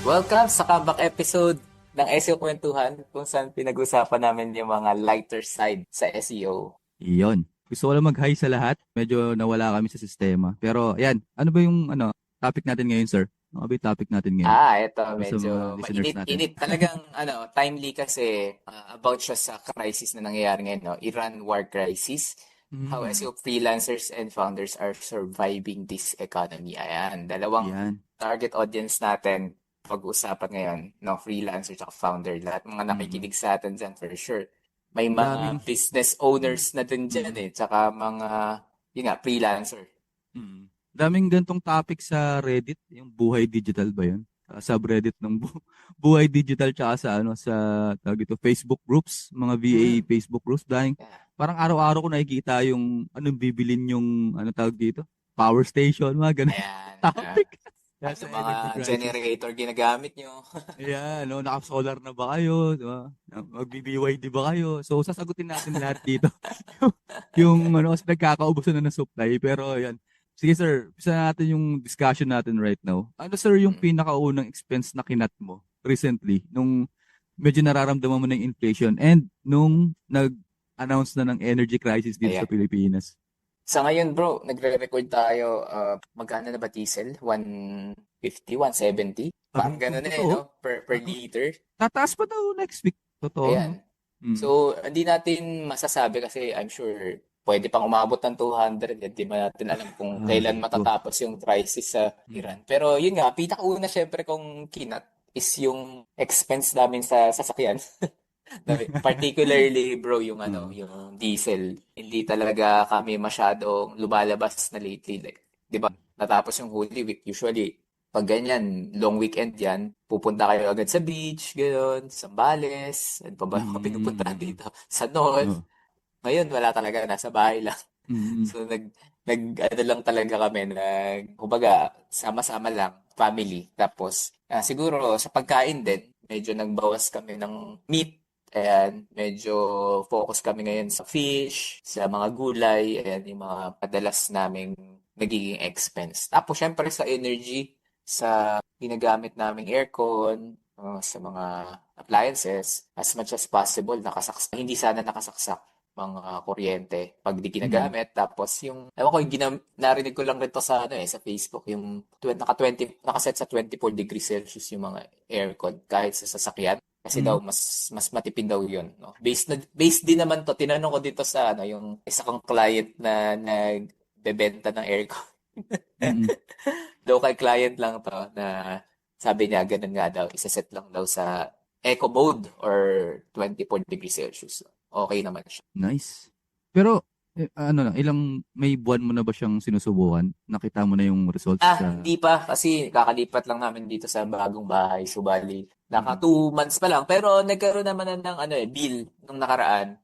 Welcome sa comeback episode ng SEO Kwentuhan kung saan pinag-usapan namin yung mga lighter side sa SEO. Iyon. Gusto ko lang mag-hi sa lahat. Medyo nawala kami sa sistema. Pero ayan, ano ba yung topic natin ngayon, sir? Ano ba yung topic natin ngayon? Ito Para sa medyo mga listeners natin. mainit-init talagang timely kasi about siya sa crisis na nangyayari ngayon, no? Iran war crisis. How Mm, SEO freelancers and founders are surviving this economy. Ayan, dalawang yan. target audience natin pag-usapan ngayon, no? Freelancer at founder. Lahat mga Mm. nakikinig sa atin dyan for sure. May Daming mga business mm, owners na din dyan mm, tsaka mga, yun nga, freelancer. daming gantong topic sa Reddit, yung buhay digital ba 'yun? Subreddit ng buhay digital tsaka sa sa tawag dito, Facebook groups, mga VA Mm. Facebook groups. Dahil Yeah. parang araw-araw ko nakikita yung anong bibilin yung tawag dito, power station, mga ganun Ayan. topic. Ano Nasa mga energy crisis. generator ginagamit nyo? Ayan, no, naka-solar na ba kayo? Di ba? Magbi-BYD ba kayo? So, sasagutin natin lahat dito. Kasi nagkakaubusan na ng supply. Pero, yan. Sige, sir. Bisa natin yung discussion natin right now. Ano, sir, yung Mm. pinakaunang expense na kinat mo recently? Nung medyo nararamdaman mo ng inflation and nung nag-announce na ng energy crisis dito sa Ayan. Pilipinas. Sa ngayon bro, nagre-record tayo, magkano na ba diesel? 150, 170? Parang Ay, kung gano'n totoo, no? Per liter. tataas pa daw next week. Totoo, no? Ayan. Mm. So, hindi natin masasabi kasi I'm sure pwede pang umabot ng 200. Hindi ba natin alam kung kailan Ay, ko. matatapos yung crisis sa Iran. Pero yun nga, pinakauna syempre kong kinat is yung expense namin sa sasakyan. Particularly bro yung Mm. yung diesel. Hindi talaga kami masyadong lumalabas na lately. Like, 'di ba? Natapos yung Holy Week usually pag ganyan, long weekend yan, pupunta kayo agad sa beach, gano'n, Zambales, ano pa ba yung mga pinupuntahan Mm. dito? Sa North. Oh. Ngayon, wala talaga, nasa bahay lang. Mm. So, ano lang talaga kami, kumbaga, sama-sama lang, family. Tapos, siguro, sa pagkain din, medyo nagbawas kami ng meat. Ayan, medyo focus kami ngayon sa fish, sa mga gulay, ayan, yung mga padalas naming nagiging expense. Tapos, syempre, sa energy, sa ginagamit naming aircon, sa mga appliances, as much as possible, hindi sana nakasaksak mga kuryente pag di Mm. ginagamit. Tapos yung, ewan ko, narinig ko lang rito sa, sa Facebook, yung nakaset sa 24 degrees Celsius yung mga aircon kahit sa sasakyan. Kasi Mm. daw, mas matipid daw yun. No? Based din naman to, tinanong ko dito sa, yung isa kong client na nagbebenta ng aircon. Mm. Local client lang to na sabi niya, ganun nga daw, isaset lang daw sa eco mode or 24 degrees Celsius. Okay naman siya. Nice. Pero ilang may buwan mo na ba siyang sinusubukan? Nakita mo na yung results sa Hindi pa kasi kakalipat lang namin dito sa bagong bahay. So, bali, naka mm. 2 months pa lang. Pero nagkaroon naman na ng bill nung nakaraan.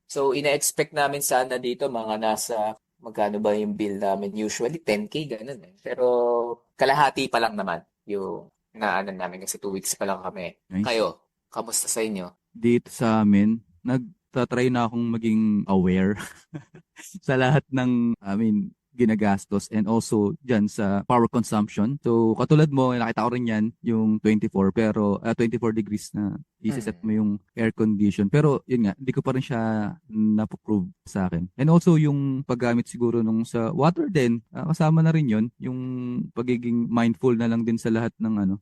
So, ina-expect namin sana dito mga nasa, magkano ba yung bill namin? Usually 10K, ganun eh. Pero kalahati pa lang naman yung naano namin kasi 2 weeks pa lang kami. Nice. Kayo, kamusta sa inyo? Dito sa amin, nagtatry na akong maging aware sa lahat ng, ginagastos and also dyan sa power consumption. So, katulad mo, nakita ko rin yan, yung 24, pero 24 degrees na isiset Mm. mo yung air condition. Pero, yun nga, hindi ko pa rin siya napoprove sa akin. And also, yung paggamit siguro nung sa water din, kasama na rin yun, yung pagiging mindful na lang din sa lahat ng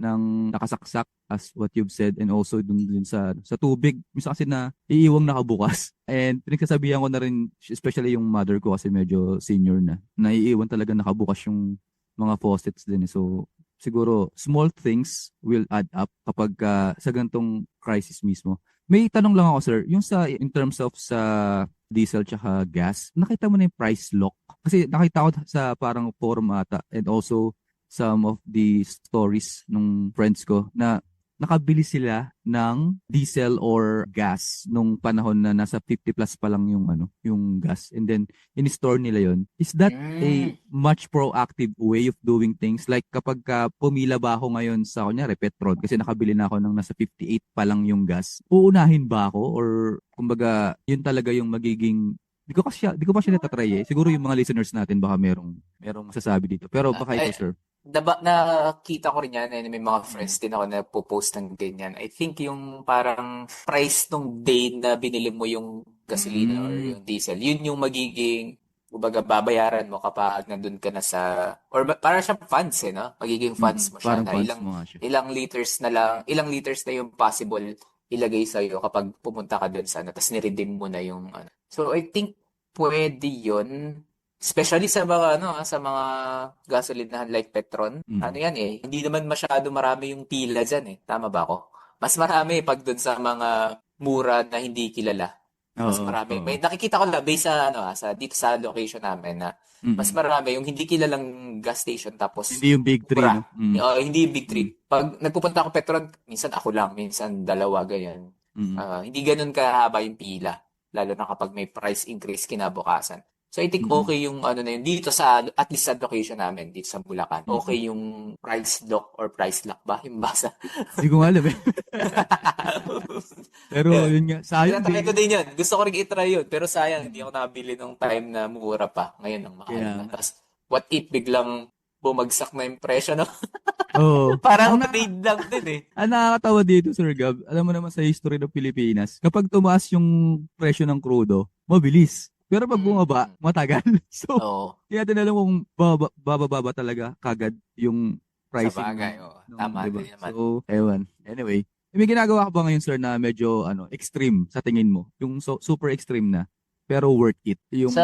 ng nakasaksak as what you've said and also dun sa tubig. Minsan kasi na iiwang nakabukas. And pinagsasabihan ko na rin, especially yung mother ko kasi medyo senior na, naiiwan talaga nakabukas yung mga faucets din. So, siguro, small things will add up kapag sa gantong crisis mismo. May tanong lang ako, sir. Yung in terms of sa diesel tsaka gas, nakita mo na yung price lock? Kasi nakita ko sa parang forum ata and also some of the stories nung friends ko na nakabili sila ng diesel or gas nung panahon na nasa 50 plus pa lang yung yung gas, and then in-store nila yon. Is that a Mm. much proactive way of doing things? Like kapag pumila ba ako ngayon sa kunyari Petron kasi nakabili na ako ng nasa 58 pa lang yung gas, uunahin ba ako or kumbaga yun talaga yung magiging di ko pa siya natatry eh. Siguro yung mga listeners natin baka merong masasabi dito. Pero baka ikaw, Ay, sir. nakita ko rin yan and may mga friends din ako na post ng ganyan. I think yung parang price nung day na binili mo yung gasolina or Mm. yung diesel, yun yung magiging kumbaga babayaran mo kapag nandun ka na sa para siyang funds no? Magiging funds mo siya Parang na funds mo nga siya. ilang liters na yung possible ilagay sa iyo kapag pumunta ka dun sa ano, tapos ni-redeem mo na yung ano. So I think pwede yun. Especially sa mga ano, sa mga gasolinahan like Petron. Ano Mm. yan eh, hindi naman masyado marami yung pila diyan eh. Tama ba ako? Mas marami pag dun sa mga mura na hindi kilala. Mas Oo, marami. oo. May nakikita ko lang based sa ano, sa dito sa location namin na mas Mm. marami yung hindi kilalang gas station tapos Hindi yung big three, mura. no? Mm. Hindi yung big Mm. three. Pag nagpupunta ako Petron, minsan ako lang, minsan dalawa ganyan. Mm. Hindi ganun kahaba yung pila. Lalo na kapag may price increase kinabukasan. So I think Mm. okay yung ano na yun dito sa at least sa location namin dito sa Bulacan. Mm. Okay yung price lock or price lock ba yung basa. Hindi ko nga alam eh. Pero Yan. yun nga, sayang Tinatry ko din. din yun. Gusto ko rin i-try yun. Pero sayang, hindi Mm. ako nabili nung time na mura pa. Ngayon, ang mahal Kaya na. nga. Tapos, what if biglang bumagsak na yung presyo, no? Oo. Parang trade lang din eh. Ang nakakatawa dito, Sir Gab, alam mo naman sa history ng Pilipinas, kapag tumaas yung presyo ng krudo, mabilis. Pero pag bumaba, Mm. matagal. So, Oo, kaya din alam mo kung bababa talaga kagad yung sa pricing bagay. Oo. Tama 'di ba? din naman. So, ewan. Anyway, may ginagawa ka ba ngayon, sir, na medyo extreme sa tingin mo? Yung super extreme na, pero worth it. Sa Yung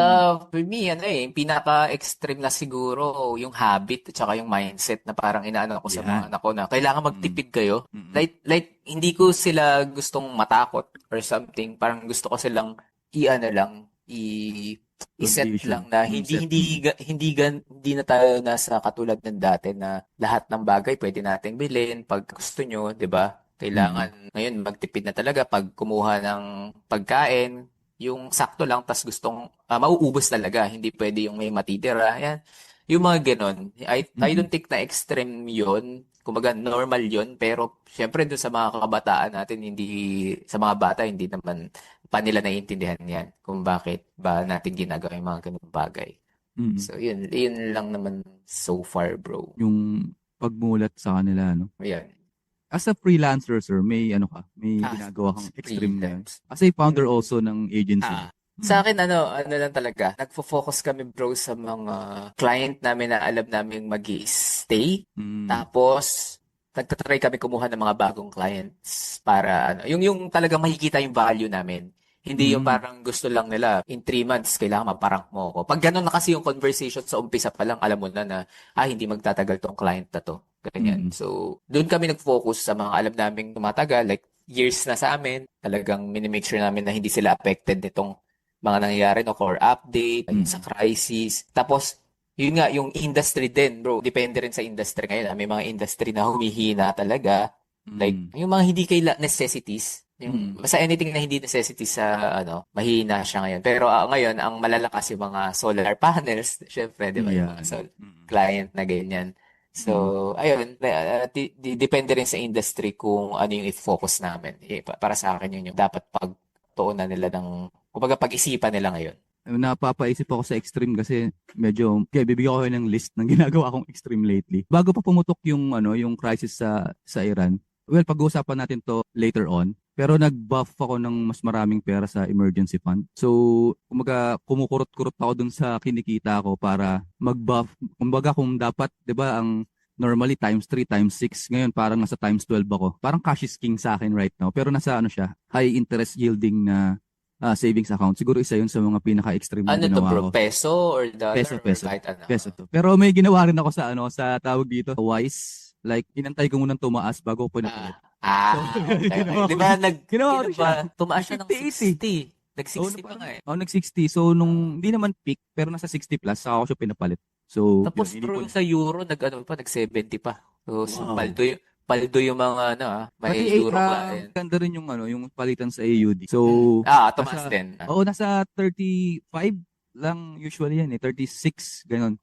for me, ano eh, yung pinaka-extreme na siguro yung habit at saka yung mindset na parang inaano ko sa mga yan. anak ko na kailangan Mm. magtipid kayo. Mm. Like hindi ko sila gustong matakot or something. Parang gusto ko silang i-ano lang, i-set Condition. lang na Set. hindi na tayo nasa katulad ng dati na lahat ng bagay pwede nating bilhin pag gusto nyo, 'di ba? Mm. Kailangan ngayon magtipid na talaga pag kumuha ng pagkain, yung sakto lang tas gustong mauubos talaga, hindi pwede yung may matitira. Yan. Yung mga ganon. I Mm. don't think na extreme yun. Kumbaga normal yun, pero syempre dun sa mga kabataan natin, hindi sa mga bata hindi naman pa nila naiintindihan yan kung bakit ba natin ginagawa yung mga ganung bagay. Mm. So yun lang naman so far, bro. Yung pagmulat sa kanila, no? Ayan. As a freelancer, sir, may Ah, ginagawa kang free extreme ngayon. times. As a founder Mm. also ng agency mo. Sa Mm. akin, ano lang talaga, nagfo-focus kami bro sa mga client namin na alam namin mag-stay. Mm. Tapos, nagtatry kami kumuha ng mga bagong clients para, yung talagang makikita yung value namin. Hindi yung Mm. parang gusto lang nila, in 3 months, kailangan maparank mo ako. Pag ganun na kasi yung conversation sa umpisa pa lang, alam mo na, hindi magtatagal tong client na to. Ganyan. Mm. So, doon kami nag-focus sa mga alam naming tumatagal, like years na sa amin. Talagang minimake sure namin na hindi sila affected nitong mga nangyayari, no, core update, yung sa Mm. crisis. Tapos, yun nga, yung industry din, bro. Depende rin sa industry ngayon. May mga industry na humihina talaga. Like, Mm. yung mga hindi necessities. Yung, Mm. basta anything na hindi necessities sa, mahina siya ngayon. Pero ngayon, ang malalakas yung mga solar panels. Syempre, di ba? Yung mga Yan. Mm. client na ganyan. So, Mm. ayun, depende rin sa industry kung ano yung i-focus namin. Para sa akin yun yung dapat pagtuunan nila ng, kumbaga pag-isipan nila ngayon. Napapaisip ako sa extreme kasi medyo kaya bibigyan ko kayo ng list ng ginagawa kong extreme lately. Bago pa pumutok yung yung crisis sa Iran. Well, pag-uusapan natin to later on. Pero nag-buff ako ng mas maraming pera sa emergency fund. So, kumbaga kumukurot-kurot ako dun sa kinikita ko para mag-buff. Kumbaga kung dapat, 'di ba, ang normally times 3, times 6. Ngayon parang nasa times 12 ako. Parang cash is king sa akin right now. Pero nasa siya, high interest yielding na savings account. Siguro isa yun sa mga pinaka-extreme na Ano to ginawa bro? ko. Peso or Peso, dollar or peso. kahit ano? Peso to. Pero may ginawa rin ako sa tawag dito, Wise. Like, inantay ko munang tumaas bago ko pinapalit. So, Okay, okay. ginawa Di ko ba siya. Ginawa ko kailan siya. ba? Tumaas siya ng 50-80. 60. Oh, Nag-60 pa nga eh. nag-60. So, Ah. hindi naman peak, pero nasa 60 plus, saka ko siya pinapalit. So, yun, Tapos bro, inipon. yung sa euro, nag-70 pa. So, Wow. paldo yung mga, Pati may euro client. ganda rin yung palitan sa AUD. So, Tumaas din. nasa 35 lang usually yan 36, ganun.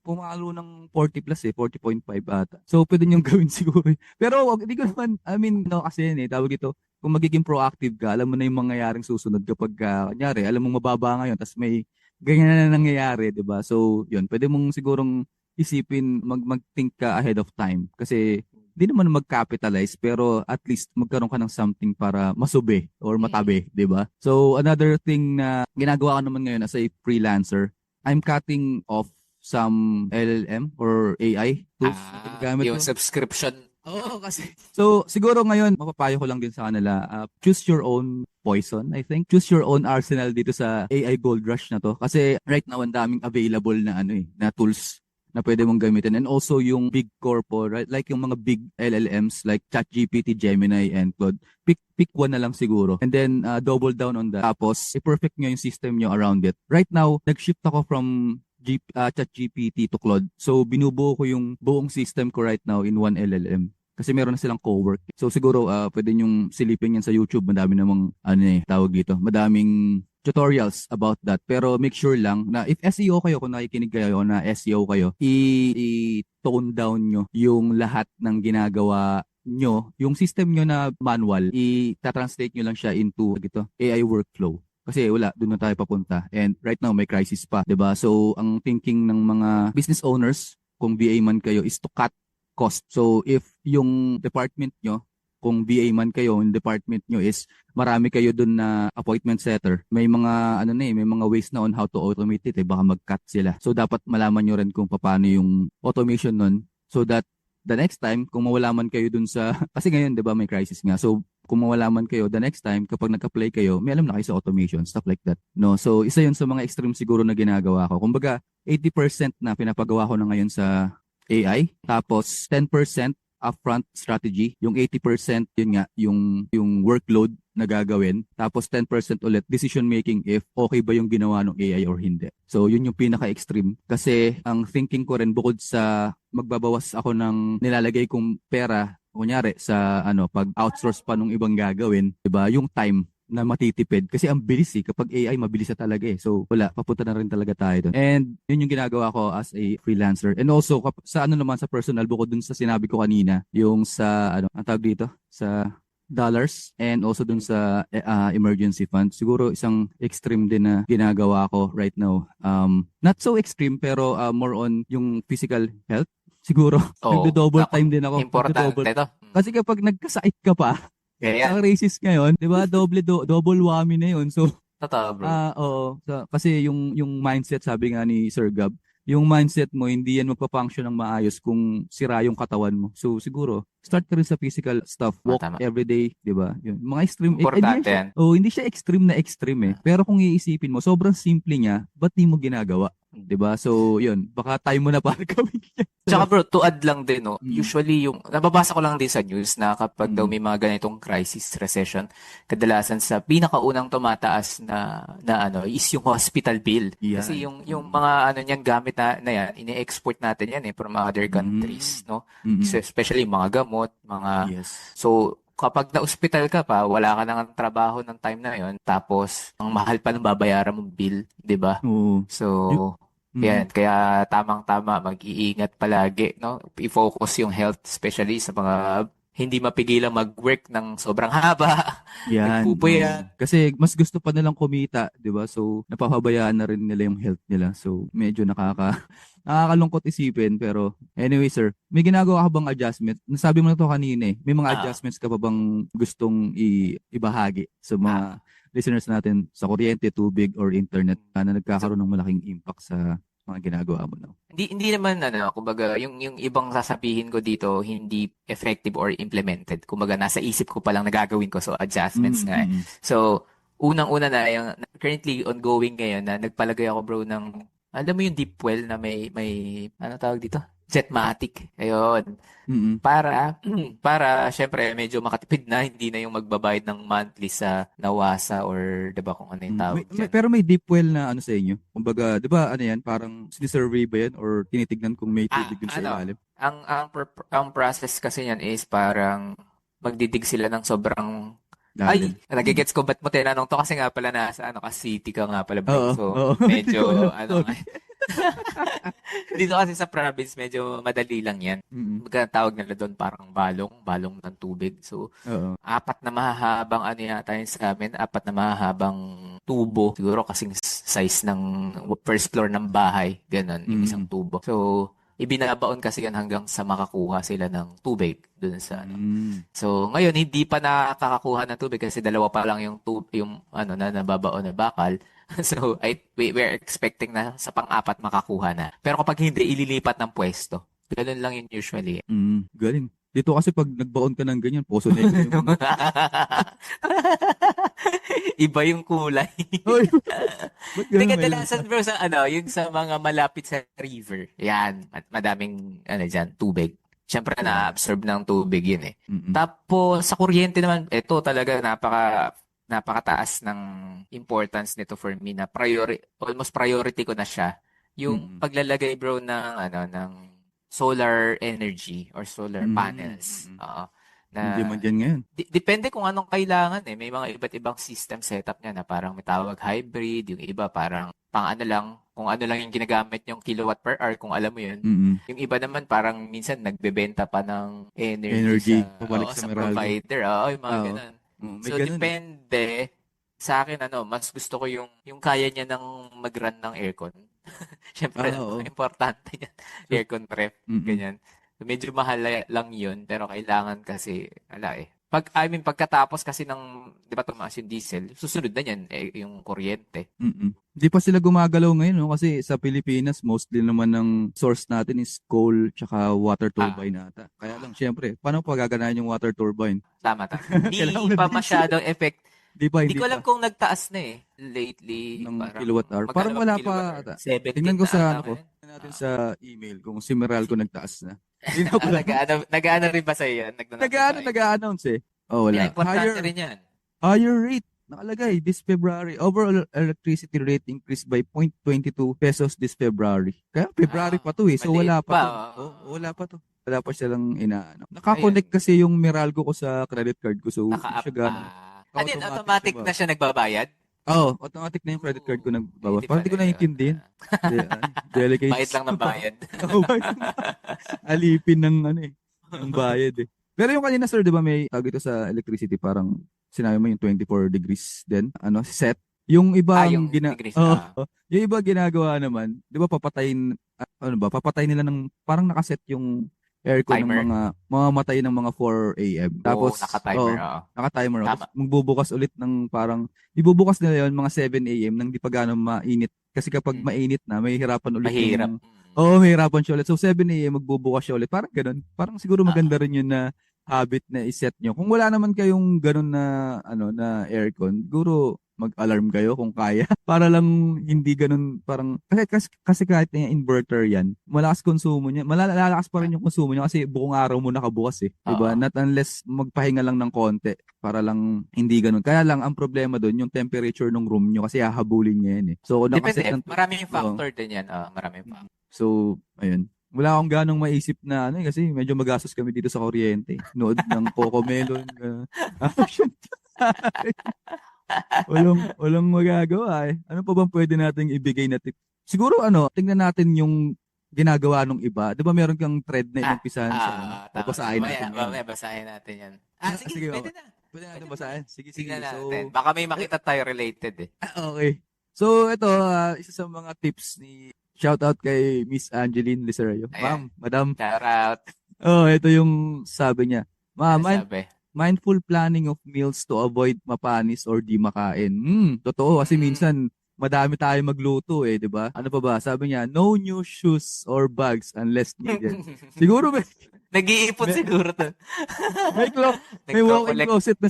Pumalo ng 40 plus 40.5 ata. So, pwede niyong gawin siguro. Pero, hindi ko naman, I mean, no, kasi yan tawag ito, kung magiging proactive ka, alam mo na yung mangyayaring susunod kapag, kunyari, alam mong mababa ngayon, tapos may ganyan na nangyayari, di ba? So, yun, pwede mong sigurong isipin, mag-think ka ahead of time. Kasi hindi naman mag-capitalize pero at least magkaroon ka ng something para masubi or Mm. matabi, 'di ba? So another thing na ginagawa ko naman ngayon as a freelancer, I'm cutting off some LLM or AI tools na ginagamit Yung ko. subscription. Oo, kasi. So, siguro ngayon, mapapayo ko lang din sa kanila, choose your own poison, I think. Choose your own arsenal dito sa AI Gold Rush na to. Kasi right now, ang daming available na na tools na pwede mong gamitin. And also yung big corpo, right? Like yung mga big LLMs like ChatGPT, Gemini, and Claude. Pick one na lang siguro. And then, double down on that. Tapos, i-perfect nyo yung system nyo around it. Right now, nag-shift ako from ChatGPT to Claude. So, binubuo ko yung buong system ko right now in one LLM. Kasi meron na silang co-work. So siguro pwede nyong silipin yan sa YouTube. Madami namang tawag dito. Madaming tutorials about that. Pero make sure lang na if SEO kayo, kung nakikinig kayo na SEO kayo, i-tone down nyo yung lahat ng ginagawa nyo, yung system nyo na manual, i-translate nyo lang siya into AI workflow. Kasi wala, doon na tayo papunta. And right now, may crisis pa, 'di ba? So, ang thinking ng mga business owners, kung VA man kayo, is to cut cost. So, if yung department nyo, kung VA man kayo, yung department nyo is marami kayo dun na appointment setter, may mga may mga ways na on how to automate it, baka mag-cut sila. So, dapat malaman nyo rin kung paano yung automation nun so that the next time, kung mawala man kayo dun sa, kasi ngayon, di ba, may crisis nga. So, kung mawala man kayo, the next time, kapag nag-apply kayo, may alam na kayo sa automation, stuff like that. No? So, isa yun sa mga extreme siguro na ginagawa ko. Kumbaga, 80% na pinapagawa ko na ngayon sa AI, tapos 10% upfront strategy, yung 80% yun nga, yung workload na gagawin, tapos 10% ulit decision making if okay ba yung ginawa ng AI or hindi. So yun yung pinaka-extreme kasi ang thinking ko rin bukod sa magbabawas ako ng nilalagay kong pera kunyari sa pag-outsource pa nung ibang gagawin, 'di ba? Yung time na matitipid kasi ang bilis kapag AI mabilis na talaga so wala papunta na rin talaga tayo doon and yun yung ginagawa ko as a freelancer and also sa naman sa personal bukod dun sa sinabi ko kanina yung sa ang tawag dito sa dollars and also dun sa emergency fund siguro isang extreme din na ginagawa ko right now not so extreme pero more on yung physical health siguro Oo. nagdo-double Ako, time din ako importante to. kasi kapag nagkasakit ka pa Kaya, sa crisis ngayon, 'di ba? Double whammy na 'yon. So, totoo bro. oo. Kasi yung mindset sabi nga ni Sir Gab, yung mindset mo hindi yan magpa-function ng maayos kung sira yung katawan mo. So siguro, start ka rin sa physical stuff, walk Tama. every day, 'di ba? Yun. Mga extreme, Importante yan. hindi siya extreme na extreme Pero kung iisipin mo, sobrang simple niya, ba't di mo ginagawa? 'Di ba? So, yun, baka time mo na para gawin yan. Tsaka bro, to add lang din, no, Mm. usually yung, nababasa ko lang din sa news na kapag daw Mm. may mga ganitong crisis, recession, kadalasan sa pinakaunang tumataas na is yung hospital bill. Kasi Yan. yung mga niyan gamit na yan, ini-export natin yan from other countries, no? Mm. Especially mga gamot, Yes. so, kapag na-hospital ka pa, wala ka nang trabaho ng time na yon, tapos ang mahal pa ng babayaran mong bill, 'di ba? Oo. So, Mm. yan, kaya tamang-tama, mag-iingat palagi, no? I-focus yung health, especially sa mga hindi mapigilang mag-work ng sobrang haba, Yan, oo. nagpupuyat. Kasi mas gusto pa nilang kumita, 'di ba? So napapabayaan na rin nila yung health nila. So medyo nakakalungkot isipin pero anyway, sir, may ginagawa ka bang adjustment? Nasabi mo na to kanina eh. May mga Ah, adjustments ka pa bang gustong ibahagi sa ah, mga listeners natin sa kuryente, tubig or internet na nagkakaroon ng malaking impact sa mga ginagawa mo now? hindi naman kumbaga yung ibang sasabihin ko dito hindi effective or implemented. Kumbaga nasa isip ko pa lang na gagawin ko, so adjustments Mm, nga. mm, So unang-una na yung currently ongoing ngayon na nagpalagay ako bro ng, alam mo yung deep well na may ano tawag dito? Jetmatic. Ayun. mm. Para syempre medyo makatipid na, hindi na yung magbabayad ng monthly sa Nawasa or 'di ba kung ano yung tawag diyan. Pero may deep well na sa inyo. Kumbaga, 'di ba yan, parang sinisurvey ba yan or tinitignan kung may tubig dun sa ilalim? Ang process kasi niyan is parang magdidig sila ng sobrang, ay, Lalim. nagigets ko ba't mo tinanong to, kasi nga pala nasa ka city ka nga pala bro. Oo, So oo. Hindi ko medyo alam. Sorry. dito kasi sa province medyo madali lang 'yan. Mm. Tawag nila doon parang balong ng tubig. So Oo. apat na mahahabang yata yun sa amin, apat na mahahabang tubo. Siguro kasing size ng first floor ng bahay. Ganon, yung isang Mm. tubo. So, ibinabaon kasi yan hanggang sa makakuha sila ng tubig dun sa ano. Mm. So, ngayon hindi pa nakakakuha ng tubig kasi dalawa pa lang yung ano na nababaon na bakal. So, we're expecting na sa pang-apat makakuha na. Pero kapag hindi, ililipat ng pwesto. Ganun lang yun usually. Galing. Dito kasi pag nagbaon ka ng ganyan, Poso Negro yung Iba yung kulay. Hoy, ba't Hindi ganun may lansa? kadalasan bro sa ano, yung sa mga malapit sa river. Yan, madaming ano diyan, tubig. Siyempre Yeah. na-absorb ng tubig yun eh. Mm-mm. Tapos sa kuryente naman, ito talaga napakataas ng importance nito for me na almost priority ko na siya. Yung Mm-mm. paglalagay bro ng ano ng solar energy or solar panels. Mm-mm. Oo. Na Hindi man dyan ngayon. depende kung anong kailangan eh. May mga iba't ibang system setup niya na parang may tawag hybrid, yung iba parang pang ano lang, kung ano lang yung ginagamit yung kilowatt per hour, kung alam mo yun. Mm-mm. Yung iba naman parang minsan nagbebenta pa ng energy Energy, sa pabalik oo, sa sa Meralco. provider. Oo, yung mga Oo. ganun. May So ganun eh. depende sa akin ano, mas gusto ko yung kaya niya ng mag-run ng aircon. Siyempre, Oo. importante yan. So, Aircon prep, mm-mm. ganyan. So, medyo mahal lang yun, pero kailangan kasi, ala eh. Pagkatapos kasi ng, di ba tumaas yung diesel, susunod na yan, eh, yung kuryente. Mm-mm. Hindi pa sila gumagalaw ngayon, no? Kasi sa Pilipinas, mostly naman ng source natin is coal tsaka water Ah, turbine nata. Kaya lang, syempre, paano pa gaganahin yung water turbine? tama. Kailangan mo Hindi ng pa diesel. masyadong effect. Hindi Hindi ko pa. alam kung nagtaas na eh. Lately, Ng parang, kilowatt hour. magkano Parang ba wala kilowatt pa hour? ata. 17 Tingnan ko na sa ata ano ko. ngayon. Tingnan natin Ah. sa email kung si Meralco nagtaas na. Tingnan ko lang. Nag-ano rin ba sa'yo yan? Nag-notify? Nag-a-announce eh. Oh, Yeah, wala. importante rin yan. Higher rate. Nakalagay this February. Overall electricity rate increased by 0.22 pesos this February. Kaya February pa to eh. So Maliit wala pa pa. to. Oh, wala pa to. Wala pa silang inaano. Nakakonect Ayun. kasi yung Meralco ko sa credit card ko. So, hindi Naka-up siya pa. gano'n. Ano yun, Automatic siya automatic ba? na siya nagbabayad? Oo, automatic na yung credit card ko nagbawas. Pwede Parang hindi pala ko yun. naiintindihin. Delicate. Bayad lang ng bayad. Bayad ng alipin ng ano eh, ng bayad eh. Pero yung kanina sir, di ba may tawag ito sa electricity, parang sinabi mo yung 24 degrees din, ano, set. Yung ibang Yung degrees. yung iba ginagawa naman, di ba papatayin nila ng, parang nakaset yung aircon ng Timer. mga mamamatay ng mga 4 a.m. Oo, Tapos, naka-timer. Oo. naka-timer. Tama. Tapos, magbubukas ulit ng parang, ibubukas nila yon mga 7 a.m. nang di pa gaano mainit. Kasi kapag Mm. mainit na, may hirapan ulit Mahirap. yung, may hirapan siya ulit. So, 7 a.m. magbubukas siya ulit. Parang ganun. Parang siguro maganda Ah, rin yun na habit na iset nyo. Kung wala naman kayong ganun na, na aircon, siguro mag-alarm kayo kung kaya. Para lang hindi ganun, parang, kasi kahit yung inverter yan, malakas konsumo niya, malalakas pa rin yung konsumo niya kasi buong araw mo nakabukas eh. oo. Diba? Not unless magpahinga lang ng konti para lang hindi ganun. Kaya lang, ang problema doon, yung temperature ng room nyo kasi hahabulin niya yan eh. So, kung nakaset Depende. ng, Maraming oo. factor din yan. Maraming factor. So, ayun. Wala akong ganong maisip na ano kasi medyo magastos kami dito sa kuryente. Nood ng Cocomelon. Action. Walang magagawa eh. Ano pa bang pwede nating ibigay na tip? Siguro tingnan natin yung ginagawa ng iba. 'Di ba meron kang thread na inumpisahan sa Tama. babasahin natin ngayon. Mamaya basahin natin yan. Sige, Sige, pwede na. pwede natin Pwede na. basahin. Sige. Tingnan natin. So, Baka may makita tayo related eh. okay. So, ito, isa sa mga tips ni shout out kay Miss Angeline Lisarayo. Ayan. Ma'am, madam. Shout out. Ito yung sabi niya. Ano sabi? Mindful planning of meals to avoid mapanis or di makain. Totoo kasi minsan madami tayo magluto eh, 'di ba? Ano pa ba? Sabi niya, no new shoes or bags unless needed. Siguro Nag-iipon siguro to. may walk-in Nagko-collect. closet na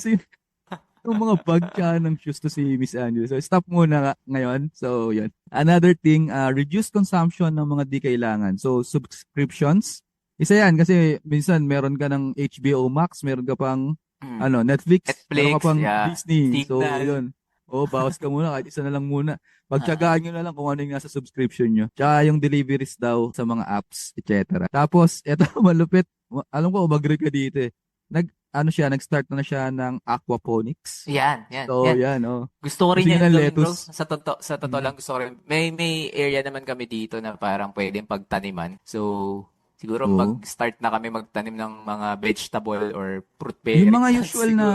yung mga bag ka ng shoes to si Miss Angela. So, stop muna ngayon. So, yan. Another thing, reduce consumption ng mga di kailangan. So, subscriptions. Isa yan kasi minsan meron ka ng HBO Max, meron ka pang Netflix, meron ka pang Disney. So, yun. Bawas ka muna kahit isa na lang muna. Pagtyagaan nyo na lang kung ano yung nasa subscription nyo. Tsaka yung deliveries daw sa mga apps, etc. Tapos, eto malupit. Alam ko, mag-agree ka dito eh. Nag-start na siya ng aquaponics. Yan. So, yan. Gusto ko rin Sige yan ng gawin, bro. lettuce. Sa totoo lang gusto ko rin. May area naman kami dito na parang pwedeng pagtaniman. So, siguro mag-start na kami magtanim ng mga vegetable or fruit bearing. Yung mga usual na,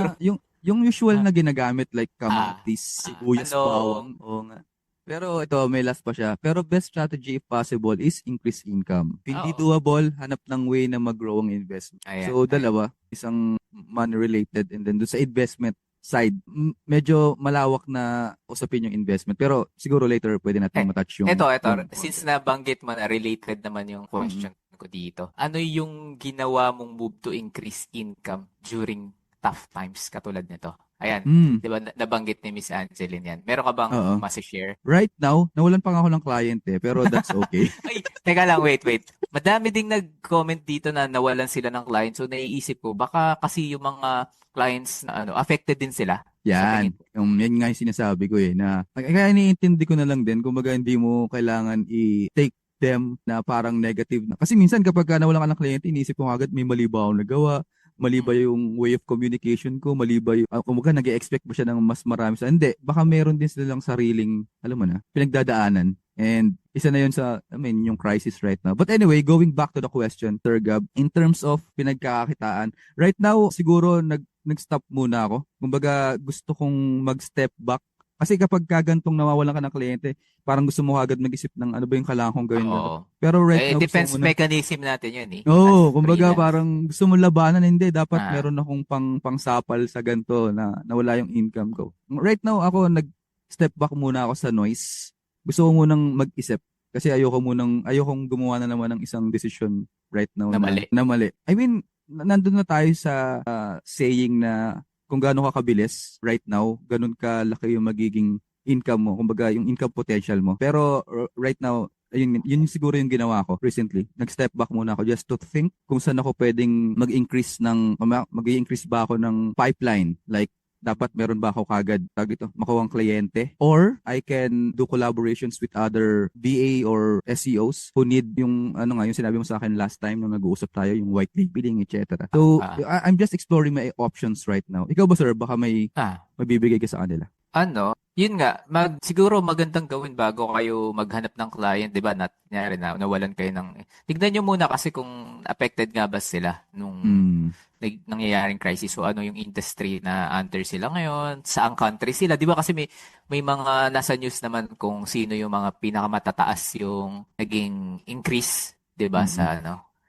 yung usual na ginagamit like kamatis, sibuyas, bawang. Oo nga. Pero ito, may last pa siya. Pero best strategy if possible is increase income. If hindi Oo. doable, hanap ng way na mag-grow ang investment. Ayan, So, ayan. dalawa. Isang money-related and then doon sa investment side, medyo malawak na usapin yung investment. Pero siguro later pwede nating Eh, matouch eto, yung since konti. nabanggit mo na related naman yung Mm. question ko dito, ano yung ginawa mong move to increase income during tough times katulad nito? Ayan, Mm. di ba nabanggit ni Miss Angeline yan. Meron ka bang Oo. share? Right now, nawalan pa nga ako ng client pero that's okay. Ay, teka lang, wait. Madami ding nag-comment dito na nawalan sila ng client. So, naiisip ko, baka kasi yung mga clients na affected din sila sa tingin Yan. ko. Yan nga yung sinasabi ko na kaya iniintindi ko na lang din kumbaga hindi mo kailangan i-take them na parang negative na. Kasi minsan kapag nawalan ka ng kliyente, iniisip ko agad may mali ba akong nagawa, mali ba Mm. yung way of communication ko, mali ba yung, kumbaga nag-expect ba siya ng mas marami sa, hindi, baka meron din silang sariling, alam mo na, pinagdadaanan. And isa na yun sa, I mean, yung crisis right now. But anyway, going back to the question, Sir Gab, in terms of pinagkakakitaan, right now, siguro nag-stop muna ako. Kumbaga, gusto kong mag-step back. Kasi kapag kagantong nawawalan ka ng kliyente, parang gusto mo agad mag-isip ng ano ba yung kailangan kong gawin ganito. Oo. Pero right Eh, now, gusto ko defense muna. mechanism natin yun eh, as Oo, kumbaga freelance. parang gusto mo labanan, hindi. Dapat Ah, meron akong pangsapal sa ganito na nawala yung income ko. Right now, ako nag-step back muna ako sa noise. Gusto ko munang mag-isip. Kasi ayokong gumawa na naman ng isang decision right now na mali. na mali. I mean, nandun na tayo sa saying na kung gaano ka kabilis right now, ganun kalaki yung magiging income mo, kumbaga yung income potential mo. Pero right now, yun siguro yung ginawa ko recently. Nag-step back muna ako just to think kung saan ako pwedeng mag-increase ba ako ng pipeline. Like, dapat meron ba ako kagad makuha ang kliyente, or I can do collaborations with other BA or SEOs who need yung yung sinabi mo sa akin last time nung nag-uusap tayo, yung white labeling, etc. So Ah, I'm just exploring my options right now. Ikaw ba, sir, baka may ah. mabibigay ka sa kanila? Yun nga, siguro magandang gawin bago kayo maghanap ng client, 'di ba? Kunyari na nawalan kayo ng tignan niyo muna kasi kung affected nga ba sila nung Mm. nangyayaring crisis. So ano yung industry na under sila ngayon, saang country sila, 'di ba? Kasi may mga nasa news naman kung sino yung mga pinakamatataas yung naging increase, 'di ba, Mm. sa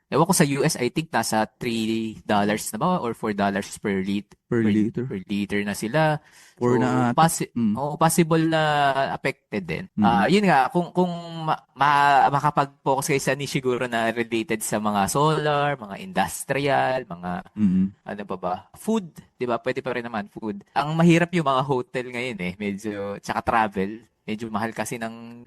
Ewan ko sa US, I think nasa $3 na ba or $4 Per liter. per liter na sila. Or na ata. Mm. Possible na affected din. Mm. Yun nga, kung makapag-focus kayo sa niche siguro na related sa mga solar, mga industrial, mga Mm. ano pa ba? Food, 'di ba? Pwede pa rin naman food. Ang mahirap yung mga hotel ngayon medyo tsaka travel, medyo mahal kasi ng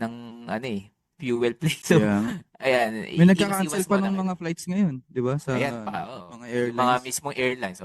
fuel plate. So, Kaya nga. ayan, May nagka-cancel iwas-iwas pa muna ng kayo. mga flights ngayon, 'di ba? Sa Ayan pa, oo. mga Yung mga airlines. mismong airlines.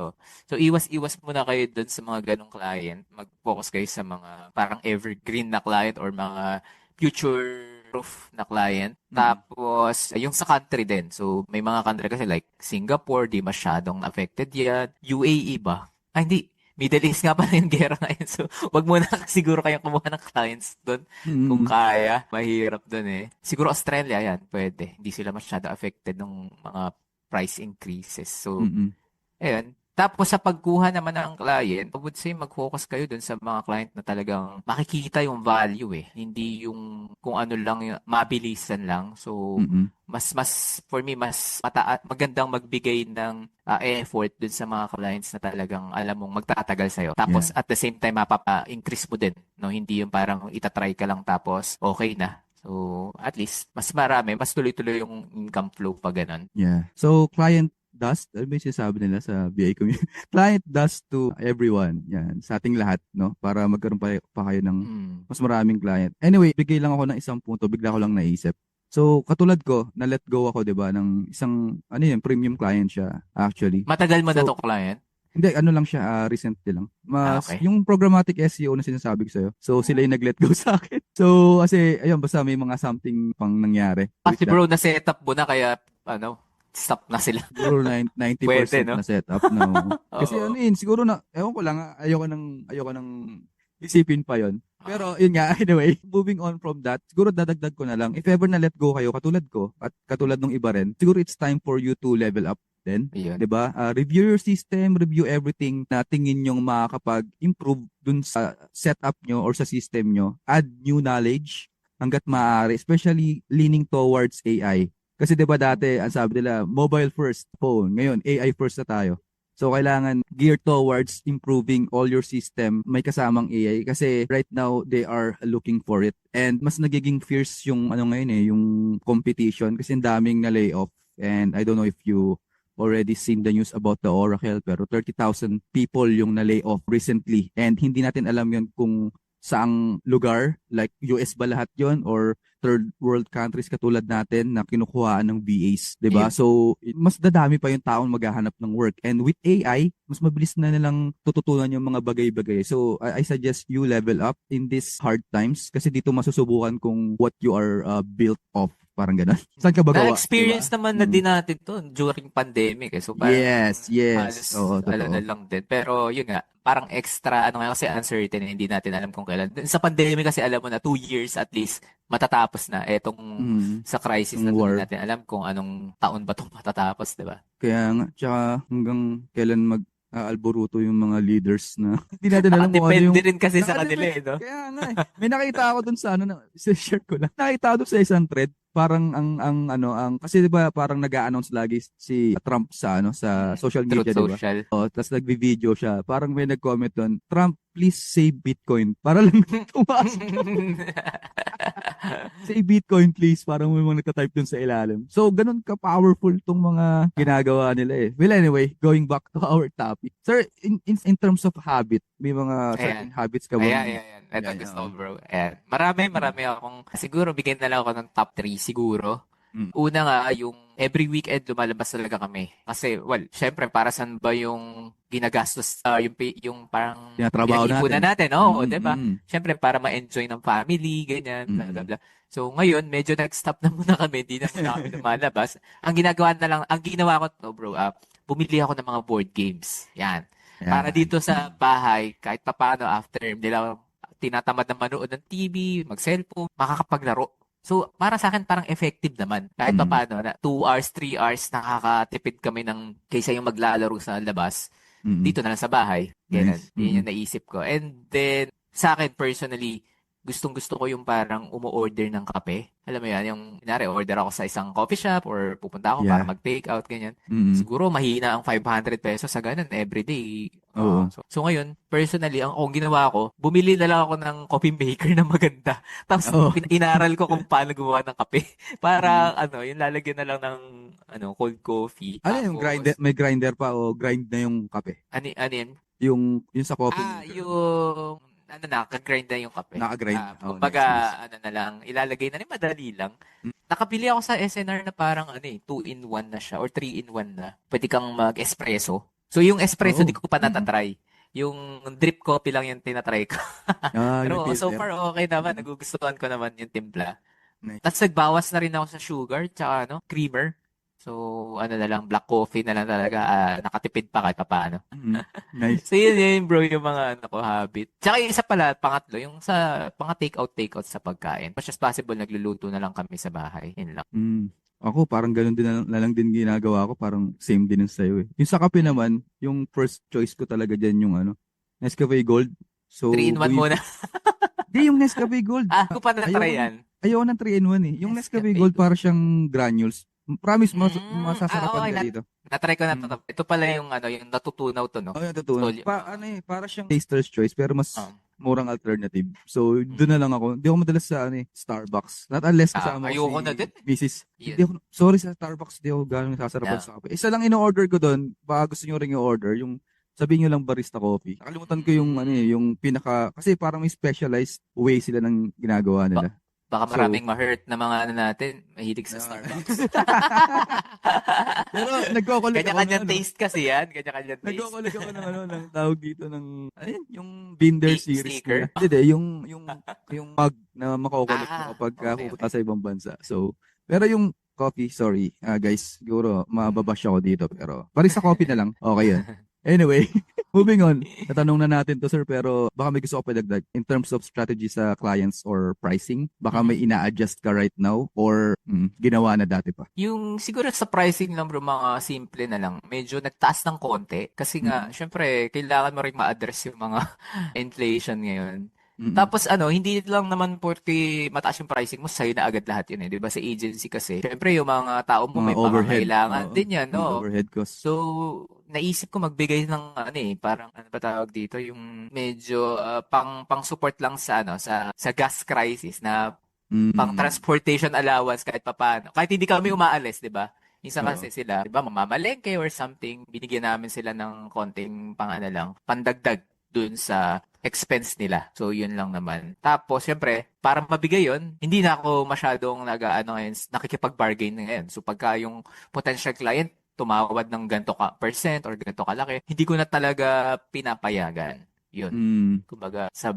So iwas-iwas muna kayo dun sa mga ganong client. Mag-focus kayo sa mga parang evergreen na client or mga future-proof na client. Mm. Tapos, yung sa country din. So, may mga country kasi like Singapore, di masyadong affected yan. UAE ba? Hindi. Middle East nga pala yung gera ngayon. So, wag muna siguro kayong kumuha ng clients doon. Kung Mm. kaya, mahirap doon eh. Siguro Australia, yan, pwede. Hindi sila masyado affected ng mga price increases. So, Mm. ayun. Tapos sa pagkuha naman ng client, I would say mag-focus kayo dun sa mga client na talagang makikita yung value eh. Hindi yung kung ano lang, mabilisan lang. So, Mm. mas for me mas magandang magbigay ng effort dun sa mga clients na talagang alam mong magtatagal sa'yo. Yeah. Tapos at the same time mapapa-increase mo din, no? Hindi yung parang itatry ka lang tapos okay na. So, at least mas marami, mas tuloy-tuloy yung income flow pa ganun. Yeah. So, client dust, ano ba yung sinasabi nila sa BA community? Client dust to everyone. Yan. Sa ating lahat, no? Para magkaroon pa kayo ng Mm. mas maraming client. Anyway, bigay lang ako ng isang punto. Bigla ko lang naisip. So, katulad ko, na-let go ako, di ba, ng isang, premium client siya, actually. Matagal mo na So, to client? hindi, ano lang siya, recently lang. Okay. Yung programmatic SEO na sinasabi ko sa'yo. So, sila yung nag-let go sa akin. So, kasi, ayun, basta may mga something pang nangyari with Kasi that. bro, na-setup mo na kaya, stop na sila. Siguro Pwede, 90% no? na setup na. Kasi Oo. siguro na, ewan ko lang, ayoko nang isipin pa yon. Pero yun nga, anyway, moving on from that, siguro dadagdag ko na lang, if ever na let go kayo, katulad ko, at katulad ng iba rin, siguro it's time for you to level up. din. Ayun. 'Di ba? Review your system, review everything na tingin nyong makakapag-improve dun sa setup nyo or sa system nyo. Add new knowledge hangga't Mm. maaari, especially leaning towards AI. Kasi 'di ba dati, ang sabi nila, mobile first phone. Ngayon, AI first na tayo. So kailangan gear towards improving all your system, may kasamang AI kasi right now they are looking for it. And mas nagiging fierce yung ano ngayon yung competition kasi ang daming na layoff. And I don't know if you already seen the news about the Oracle, pero 30,000 people yung na-layoff recently. And hindi natin alam yun kung saang lugar, like US ba lahat yon or third world countries katulad natin na kinukuhaan ng VAs, 'di ba? Ayun. So, mas dadami pa yung taong maghahanap ng work. And with AI, mas mabilis na nilang tututunan yung mga bagay-bagay. So, I suggest you level up in these hard times kasi dito masusubukan kung what you are built of. Parang ganun. Saan ka ba gawa, 'di ba? Na-experience naman na din natin to during pandemic eh. So parang Yes, yes. halos Oo, ano na totoo. lang din. Pero yun nga, parang extra ano nga kasi uncertain, hindi natin alam kung kailan. Sa pandemic kasi alam mo na 2 years at least matatapos na. Etong Mm, sa crisis yung na to, hindi war. natin alam kung anong taon ba itong matatapos, di ba? Kaya nga, tsaka hanggang kailan mag-aalboruto yung mga leaders na hindi natin alam kung ano yung Nakadepende rin kasi sa kanila nakadepende. eh, no? Kaya nga eh. May nakita ako dun sa ano na share ko lang. Nakita ko dun sa isang thread, parang ang kasi 'di ba parang nag-a-announce lagi si Trump sa sa social Truth media, 'di ba? Social. Oh, tapos nagvi-video siya. Parang may nag-comment doon, Trump, please save Bitcoin. Para lang tumaas. Say Bitcoin please, parang may mga nagta-type dun sa ilalim. So, ganun ka-powerful tong mga ginagawa nila eh. Well, anyway, going back to our topic. Sir, in terms of habit, may mga Ayan. certain habits ka Ayan, bang... ayan, ayan. Ito Yan, yan, gusto ko, oh. bro. Ayan. Marami akong, siguro bigyan na lang ako ng top 3 siguro. Mm. Una nga, yung every weekend lumalabas talaga kami. Kasi, well, syempre, para saan ba yung ginagastos, yung parang Tinatrabaho pinag-iipunan natin. natin, oo, Mm, di ba? mm, Syempre, para ma-enjoy ng family, ganyan, bla, bla, mm. bla. So, ngayon, medyo nag-stop na muna kami, di na muna kami lumalabas. Ang ginawa ko to, bro, bumili ako ng mga board games. Yan. Para Yan. dito sa bahay, kahit papaano after nila tinatamad na manood ng TV, mag-cellphone, makakapaglaro. So, para sa akin parang effective naman. Kahit Mm, papaano na 2 hours, 3 hours nakakatipid kami ng kaysa yung maglalaro sa labas. mm. Dito na lang sa bahay. Ganun. Nice. Yun Mm. yung naisip ko. And then, sa akin personally, gustong-gusto ko yung parang umu-order ng kape. Alam mo yan, yung, kunwari, order ako sa isang coffee shop or pupunta ako para Yeah. mag-take out, ganyan. Mm. Siguro mahina ang 500 pesos sa ganun everyday. Oo. So ngayon, personally, ang ginawa ko, bumili na lang ako ng coffee maker na maganda. Tapos Oo. inaral ko kung paano gumawa ng kape. Mm. Para yung lalagyan na lang ng cold coffee. Ano yung grinder? Tapos, May grinder pa o grind na yung kape? ano yun? Yung sa coffee maker. Yung, kag-grind na yung kape. Naka-grind. Oh, Kumbaga, nice, nice. na lang, ilalagay na rin, madali lang. Mm. Nakabili ako sa SNR na parang 2-in-1 na siya or 3-in-1 na. Pwede kang mag-espresso. So yung espresso di Oo. ko pa Mm. natatry. Yung drip coffee lang yung tinatry ko. Yung Pero so filter. far okay naman, Mm. nagugustuhan ko naman yung timpla. Nice. Tapos nagbawas na rin ako sa sugar tsaka creamer. So na lang, black coffee na lang talaga. Nakatipid pa kahit paano. Mm. Nice. So yun bro, yung mga habit. Tsaka yung isa pala, pangatlo, yung sa mga take out sa pagkain. As much as possible, nagluluto na lang kami sa bahay. Yun lang. Mm. Ako, parang ganun din na lang din ginagawa ko. Parang same din yung sa'yo eh. Yung sa kape naman, yung first choice ko talaga dyan yung Nescafe Gold. So, 3-in-1 muna. Di, yung Nescafe Gold. Ko pa na-try yan. Ayoko ng 3-in-1 eh. Yung Nescafe Nescafe Gold Gold. para siyang granules. Promise, masasarapan Okay. ka dito. Na-try ko na Mm. to. Ito pala yung yung natutunaw to, no? Oh, yung totoo. Sol- Para siyang taster's choice pero mas um, murang alternative. So, doon na lang ako. Hindi ako madalas sa Starbucks. Not unless kasama ko ayoko si na din. Mrs. Yun. Hindi ako, sorry sa Starbucks, hindi ako gano'ng nasasarapan Yeah. sa kape. Isa lang in-order ko doon, baka gusto nyo rin i-order, yung sabihin nyo lang barista coffee. Nakalimutan ko yung yung pinaka, kasi parang may specialized way sila ng ginagawa nila. Baka So, maraming ma-hurt na mga natin, mahilig sa Starbucks. Pero nagko-collect ako Kanya-kanyang ng taste kasi yan. Kanya-kanyang taste. nagko-collect ako ng tawag dito ng ayun, yung Binder series Sticker? nila. Hindi, yung mug na mako-collect mo kapag Okay. pupunta sa ibang bansa. So, pero yung coffee, sorry, guys, siguro mababash ako dito pero paris sa coffee na lang. Okay 'yun. Anyway, moving on. Natanong na natin to, sir, pero baka may gusto ko pa dagdag. In terms of strategy sa clients or pricing, baka may Mm. ina-adjust ka right now or ginawa na dati pa? Yung siguro sa pricing lang bro, mga simple na lang. Medyo nagtaas ng konti kasi nga Mm-mm. syempre kailangan mo ring ma-address yung mga inflation ngayon. Mm-mm. Tapos hindi lang naman porke mataas yung pricing mo, sa'yo na agad lahat yun eh. 'Di ba sa agency kasi, syempre yung mga tao mo Mga may overhead. pangangailangan Oo. din yan, Mga no? overhead costs. So, naisip ko magbigay ng parang ano ba tawag dito, yung medyo pang support lang sa sa gas crisis na pang Mm. transportation allowance kahit papaano. Kahit hindi kami umaalis, 'di ba? Minsan Oo. kasi sila, 'di ba, mamamalengke or something, binigyan namin sila ng konting lang, pandagdag dun sa expense nila. So, yun lang naman. Tapos, syempre, para mabigay yun, hindi na ako masyadong ngayon, nakikipag-bargain ngayon. So, pagka yung potential client, tumawad ng ganito ka percent or ganito kalaki, hindi ko na talaga pinapayagan. Yun. Mm. Kumbaga sa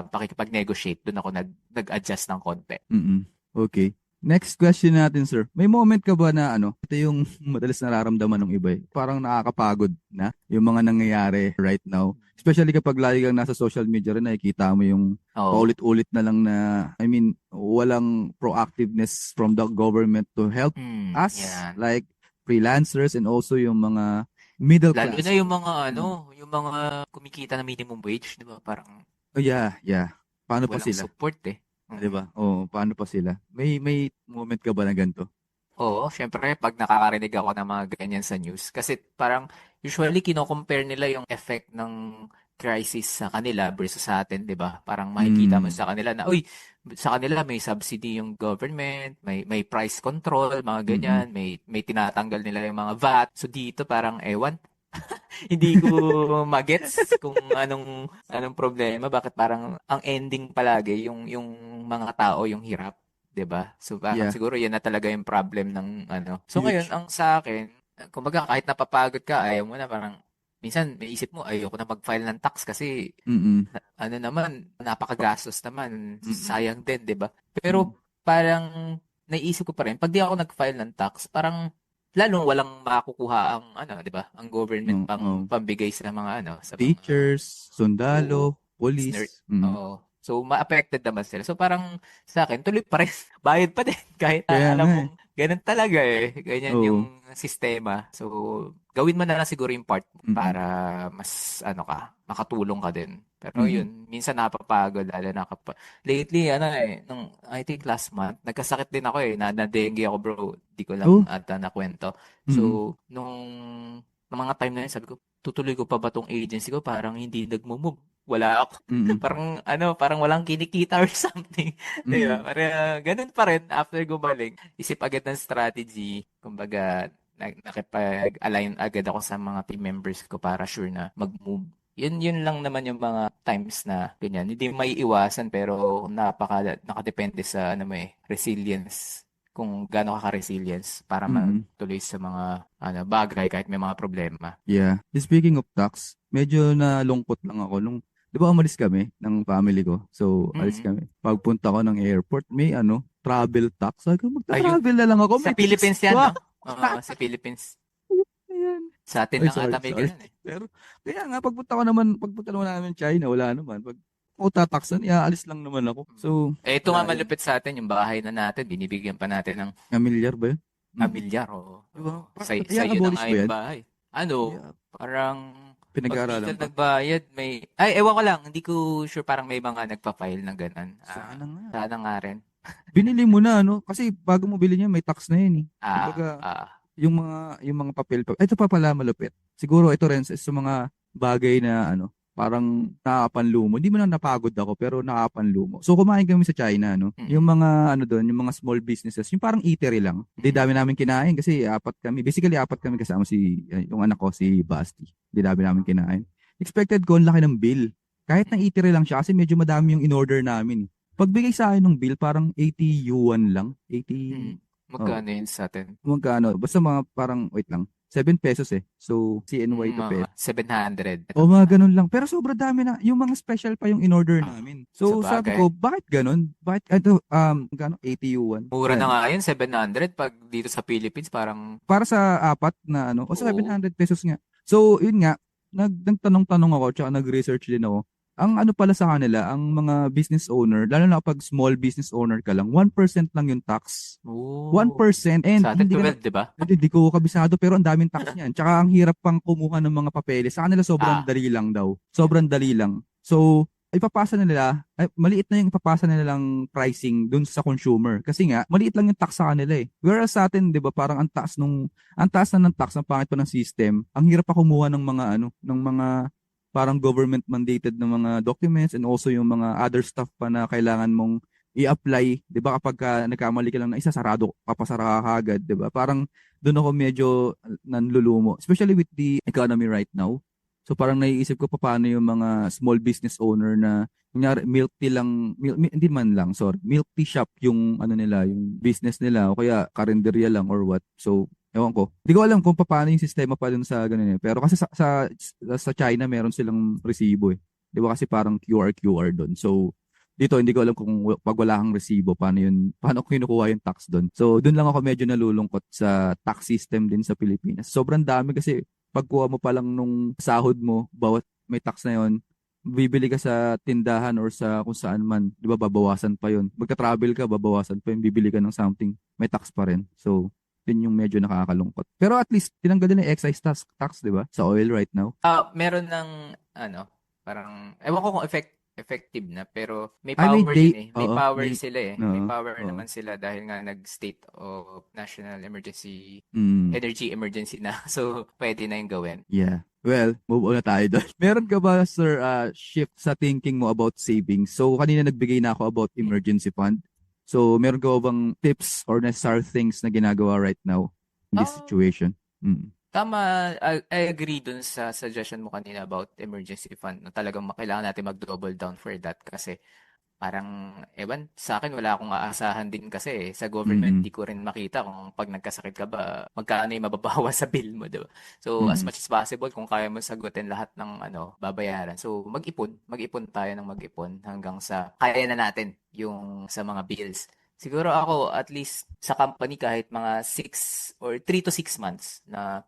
pakikipag-negotiate doon ako nag-adjust ng konti. Mm-mm. Okay. Next question natin, sir. May moment ka ba na ito yung madalas nararamdaman ng iba eh. Parang nakakapagod na yung mga nangyayari right now. Especially kapag lagi kang nasa social media rin, nakikita mo yung Oo. paulit-ulit na lang na, I mean, walang proactiveness from the government to help us, Yan. like freelancers and also yung mga middle Lalo class. na yung mga Mm. yung mga kumikita ng minimum wage, 'di ba? Parang Oh, yeah, yeah. Paano pa walang sila? support eh. 'Di Mm. ba? Oh, paano pa sila? May moment ka ba na ganito? Oo, syempre pag nakakarinig ako ng mga ganyan sa news kasi parang usually kino-compare nila yung effect ng crisis sa kanila versus sa atin, 'di ba? Parang makikita mo Mm. sa kanila na, uy, sa kanila may subsidy yung government, may price control, mga Mm. ganyan, may tinatanggal nila yung mga VAT. So dito parang ewan, hindi ko magets kung anong problema, bakit parang ang ending palagi yung mga tao yung hirap, 'di ba? So parang Yeah, siguro 'yan na talaga yung problem ng So ngayon huge. ang sa akin, kumbaga kahit napapagod ka, ayaw mo na, parang minsan may isip mo ayoko na mag-file ng tax kasi Mm. naman napakagastos naman, Mm. sayang din, 'di ba? Mm. Pero parang naisip ko pa rin, pag di ako nag-file ng tax, parang lalong walang makukuha ang 'di ba? Ang government Oh, oh. pambigay sa mga sa mga Teachers, sundalo, oo, police. Mm. oo. So ma-affected naman sila. So parang sa akin tuloy pa rin, bayad pa din kahit Kaya alam nga eh. mong ganun talaga eh. Ganyan yung Oo. sistema. So gawin mo na lang siguro yung part mo Mm. para mas makatulong ka din. Pero Mm. yun, minsan napapagod lalo na kapag lately nung I think last month, nagkasakit din ako eh, na-dengue ako bro. Di ko lang Oh. ata nakwento. Mm. So nung mga time na yun, sabi ko, tutuloy ko pa ba tong agency ko? Parang hindi nagmo-move. Wala ako. Mm. Parang walang kinikita or something. Di ba? Mm. Parang ganun pa rin after gumaling. Isip agad ng strategy. Kumbaga, nakipag-align agad ako sa mga team members ko para sure na mag-move. Yun lang naman yung mga times na ganyan. Hindi maiiwasan pero nakadepende sa resilience, kung gaano ka ka-resilience para Mm. magtuloy sa mga bagay kahit may mga problema. Yeah. Speaking of tax, medyo nalungkot lang ako nung 'di ba umalis kami ng family ko. So, alis Mm. kami. Pagpunta ko ng airport, may travel tax. Sabi ko, Ayun, magta-travel na lang ako, sa may tax Philippines yan, pa. no? Oo, sa Philippines. Ayan. Sa atin Ay, lang sorry, ata may sorry. ganun eh. Pero, kaya nga, pagpunta naman namin China, wala naman. Pag ako tataksan, iaalis lang naman ako. So, Ito nga wala yun. malupit sa atin, yung bahay na natin, binibigyan pa natin ng Familiar ba yun? Mm. amilyar. Oo. Diba? Oo. Sa'yo na I-abolish nga ba yung yan? bahay. Yeah. Parang pag di Pinag-aaralan ka pa. nagbayad, ewan ko lang, hindi ko sure, parang may mga nagpa-file ng ganun. Sana nga. Sana nga rin. Binili mo na, no? Kasi bago mo bilhin yan, may tax na yan eh. Ah, Kumbaga, ah. yung mga papel pa. Ito pa pala malupit. Siguro ito rin sa mga bagay na parang nakakapanlumo. Hindi mo na napagod ako pero nakakapanlumo. So kumain kami sa China, no? Yung Mm, mga doon, yung mga small businesses, yung parang eatery lang. Di mm, dami namin kinain kasi apat kami. Basically apat kami kasama yung anak ko si Basti. Di dami namin kinain. Expected ko ang laki ng bill. Kahit na mm, eatery lang siya kasi medyo madami yung in-order namin. Pagbigay sa akin ng bill, parang 80 yuan lang. 80, mm. oh, Magkano yun sa atin? magkano? Basta mga parang, wait lang, 7 pesos eh. So, CNY to Mga peso. 700. O mga ganun lang. Pero sobra dami na. Yung mga special pa yung in-order Ah, namin. sa So, sabi bagay. ko, bakit ganun? Bakit, ito, magkano? 80 yuan. Mura na Ayan. nga yun, 700. Pag dito sa Philippines, parang, Para sa apat na o oo. 700 pesos nga. So, yun nga, nagtanong-tanong ako, tsaka nag-research din ako. Ang ano pala sa kanila, ang mga business owner, lalo na kapag small business owner ka lang, 1% lang yung tax. Oh. 1% and Sa atin, hindi ka na, 12, di ba? hindi ko kabisado pero ang daming tax niyan. Tsaka ang hirap pang kumuha ng mga papeles. Sa kanila sobrang Ah, dali lang daw. Sobrang dali lang. So, ipapasa na nila, ay, maliit na yung ipapasa na nilang pricing dun sa consumer. Kasi nga, maliit lang yung tax sa kanila eh. Whereas sa atin, di ba, parang ang taas na ng tax, ang pangit pa ng system, ang hirap pa kumuha ng mga ng mga parang government mandated na mga documents and also yung mga other stuff pa na kailangan mong i-apply, 'di ba kapag nagkamali ka lang na isa sarado papasara ka agad, 'di ba? Parang doon ako medyo nanlulumo, especially with the economy right now. So parang naiisip ko pa paano yung mga small business owner na kunyari milk tea lang, hindi man lang, sorry, milk tea shop yung ano nila, yung business nila o kaya karinderya lang or what. So ewan ko. Hindi ko alam kung paano yung sistema pa dun sa ganun eh. Pero kasi sa China meron silang resibo eh. 'Di ba kasi parang QR doon. So dito hindi ko alam kung pag wala kang resibo paano ko kinukuha yung tax doon. So doon lang ako medyo nalulungkot sa tax system din sa Pilipinas. Sobrang dami kasi pagkuha mo pa lang nung sahod mo, bawat may tax na yon, bibili ka sa tindahan or sa kung saan man, 'di ba babawasan pa yon. Magka-travel ka, babawasan pa yun, bibili ka ng something, may tax pa rin. So yun yung medyo nakakalungkot. Pero at least tinanggal nila yung excise tax, 'di ba? Sa oil right now. meron ng ano, parang ewan ko kung effective na pero may I may power yun date, eh. May oo, power may sila eh. May oo, power oo. naman sila dahil nga nag-state of national emergency, Mm, energy emergency na. So, pwede na yung gawin. yeah. Well, move on na tayo doon. Meron ka ba, sir, shift sa thinking mo about savings? So, kanina nagbigay na ako about emergency fund. So, meron ka ba bang tips or necessary things na ginagawa right now in this Um, situation? Mm. Tama, I agree dun sa suggestion mo kanina about emergency fund. No, talagang kailangan natin mag-double down for that kasi parang, ewan, sa akin wala akong aasahan din kasi sa government Mm-mm. di ko rin makita kung pag nagkasakit ka ba, magkano yung mababawas sa bill mo, diba? So, as Mm-mm. much as possible, kung kaya mo sagutin lahat ng babayaran. So, mag-ipon tayo ng mag-ipon hanggang sa kaya na natin yung sa mga bills. Siguro ako, at least sa company, kahit mga 3 to 6 months na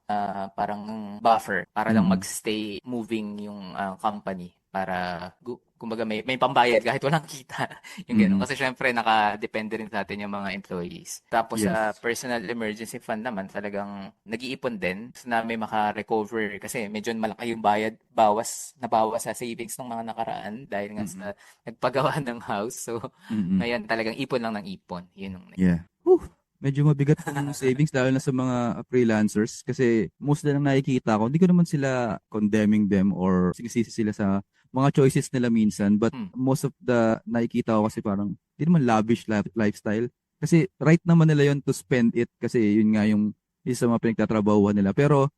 parang buffer para lang Mm-mm. magstay moving yung company para kumbaga may pambayad kahit walang kita. Yung gano'n. Mm-mm. Kasi syempre nakadepende rin sa atin yung mga employees. Tapos sa Yes. personal emergency fund naman talagang nag-iipon din so na may maka-recover kasi medyo malaki yung nabawas sa savings ng mga nakaraan dahil nga sa Mm-mm. nagpagawa ng house. So Mm-mm. ngayon talagang ipon lang ng ipon. Yun ang Yeah. Whew. Medyo mabigat yung savings lalo na sa mga freelancers kasi most na lang nakikita ko, hindi ko naman sila condemning them or sinisisi sila sa mga choices nila minsan, but hmm. most of the nakikita ko kasi parang hindi naman lavish lifestyle kasi right naman nila yon to spend it kasi yun nga yung isa sa mga pinagtatrabahuhan nila, pero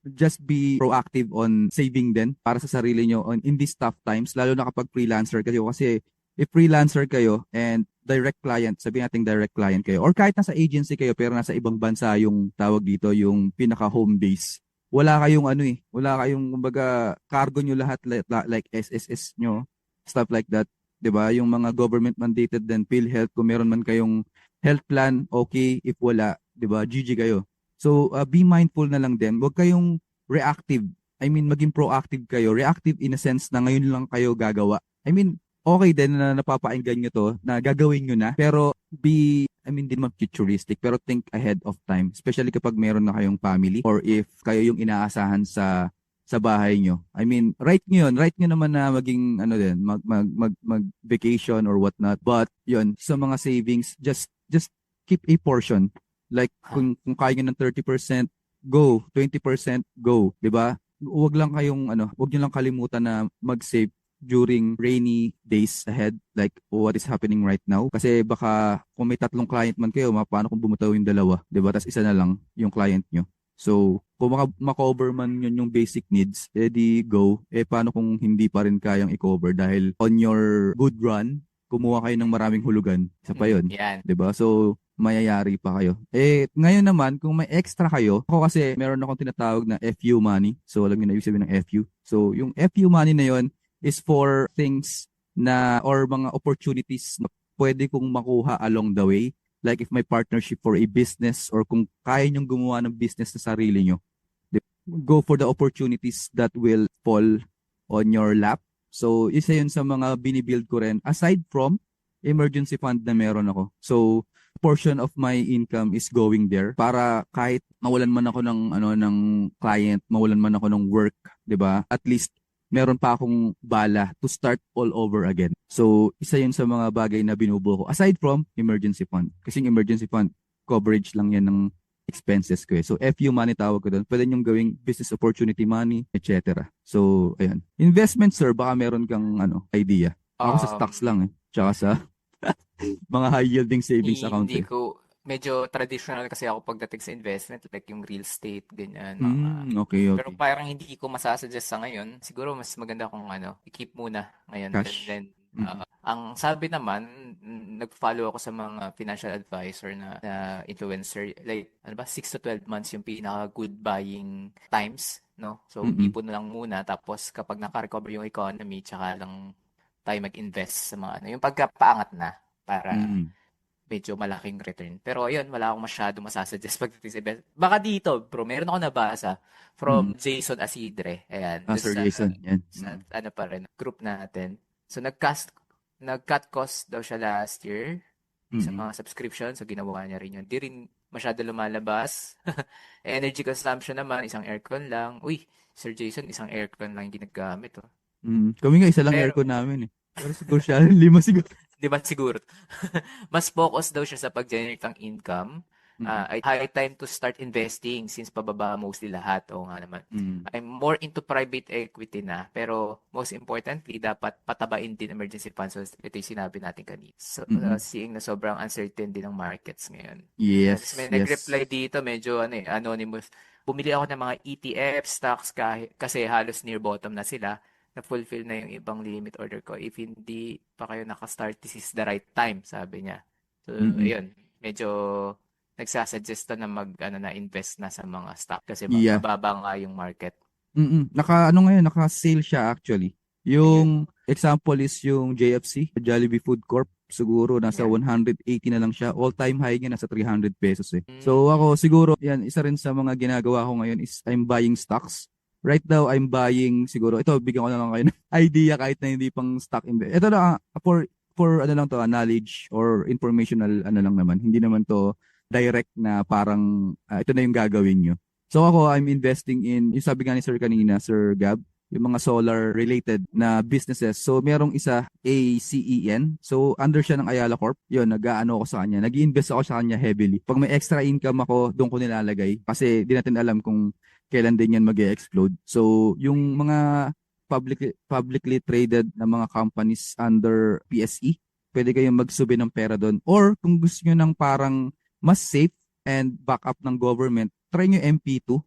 just be proactive on saving din para sa sarili nyo in these tough times, lalo na kapag freelancer kayo. Kasi if freelancer kayo and direct client, sabihin natin direct client kayo, or kahit nasa agency kayo pero nasa ibang bansa yung tawag dito, yung pinaka home base, wala kayong wala kayong kumbaga cargo nyo lahat like SSS nyo, stuff like that. 'Di ba? Yung mga government mandated din, PhilHealth, kung meron man kayong health plan, okay. If wala, 'di ba? GG kayo. So, be mindful na lang din. Huwag kayong reactive. I mean, maging proactive kayo. Reactive in a sense na ngayon lang kayo gagawa. I mean, okay din na napapainggan nyo to, na gagawin nyo na. Pero I mean, di naman futuristic, pero think ahead of time. Especially kapag meron na kayong family or if kayo yung inaasahan sa bahay nyo. I mean, right nyo naman na maging din, mag vacation or whatnot. But yun, sa mga savings, just keep a portion. Like kung kaya nyo ng 30%, go, 20% go, 'di ba? Huwag niyo lang kalimutan na mag-save during rainy days ahead, like what is happening right now. Kasi baka kung may 3 client man kayo, paano kung bumitaw yung dalawa, 'di ba? Tapos isa na lang yung client nyo. So, kung makover man yun yung basic needs, edi go. Paano kung hindi pa rin kayang i-cover dahil on your good run, kumuha kayo ng maraming hulugan. Isa pa yun. Yan. 'Di ba? So, mayayari pa kayo. Ngayon naman, kung may extra kayo, ako kasi meron akong tinatawag na FU money. So, alam niyo na ibig sabihin ng FU. So, yung FU money na yon is for things na or mga opportunities na pwede kong makuha along the way. Like if may partnership for a business or kung kaya nyong gumawa ng business sa sarili nyo. go for the opportunities that will fall on your lap. So, isa yun sa mga binibuild ko rin. Aside from emergency fund na meron ako. So, portion of my income is going there para kahit mawalan man ako ng client, mawalan man ako ng work, 'di ba? At least meron pa akong bala to start all over again. So, isa yun sa mga bagay na binubuo ko aside from emergency fund. Kasi yung emergency fund coverage lang yan ng expenses ko eh. So, FU money tawag ko doon. Pwede nyong gawing business opportunity money, etc. So, ayan. Investment, sir, baka meron kang idea. Ako sa stocks Um, lang eh. Tsaka sa mga high yielding savings account hindi eh. ko, medyo traditional kasi ako pagdating sa investment, like yung real estate, ganyan, mga. Okay, Pero okay. parang hindi ko masasuggest sa ngayon. Siguro mas maganda kung i-keep muna ngayon. Cash. Then, Mm-mm. ang sabi naman, nag-follow ako sa mga financial advisor na influencer. Like, 6 to 12 months yung pinaka-good buying times, no? So, Mm-mm. ipon na lang muna. Tapos, kapag naka-recover yung economy, tsaka lang tayo mag-invest sa mga yung pagkapaangat na para Mm-mm. medyo malaking return. Pero ayun, wala akong masyado masasuggest pagdating sa invest. Baka dito, bro, meron ako nabasa Mm-mm. from Jason Asidre. Ayan, Ah, dun Sir sa, Jason. Yan. sa ano pa rin, group natin. So nag-cut cost daw siya last year sa Mm-mm. mga subscription. So ginawa niya rin yun. Di rin masyado lumalabas. Energy consumption naman, isang aircon lang. Uy, Sir Jason, isang aircon lang yung ginagamit. Oh. Kami nga isa lang Pero, aircon namin eh. Pero siguro siya, lima siguro. di ba siguro? Mas focus daw siya sa pag-generate ng income. Mm-mm. Ay high time to start investing since pababa mostly lahat. Oo nga naman. Mm. I'm more into private equity na. Pero most importantly, dapat patabain din emergency funds. So, ito yung sinabi natin kanina. So, Mm-mm. seeing na sobrang uncertain din ng markets ngayon. Tapos Yes, may yes. nag-reply dito, medyo anonymous. Bumili ako ng mga ETF stocks kasi halos near bottom na sila na-fulfill na yung ibang limit order ko. If hindi pa kayo nakastart, this is the right time, sabi niya. So, Mm-mm. ayun, medyo nagsasuggest na invest na sa mga stock kasi Yeah. mababa nga yung market. Naka-sale siya actually. Ayun, Yung example is yung JFC, Jollibee Food Corp. Siguro nasa yan. 180 na lang siya. All-time high niya nasa 300 pesos eh. So Mm, ako siguro, yan, isa rin sa mga ginagawa ko ngayon is I'm buying stocks. Right now, I'm buying siguro, ito, bigyan ko na lang kayo ng idea kahit na hindi pang stock invest. Ito na, for ano lang to, knowledge or informational ano lang naman. Hindi naman to direct na parang ito na yung gagawin nyo. So ako, I'm investing in, yung sabi nga ni Sir kanina, Sir Gab, yung mga solar related na businesses. So merong isa, ACEN. So under siya ng Ayala Corp. Yun, nag-aano ako sa kanya. Nag-invest ako sa kanya heavily. Pag may extra income ako, doon ko nilalagay. Kasi di natin alam kung kailan din yan mag-explode. So yung mga publicly traded na mga companies under PSE, pwede kayong magsubi ng pera doon. Or kung gusto nyo ng parang mas safe and backup ng government, try nyo MP2.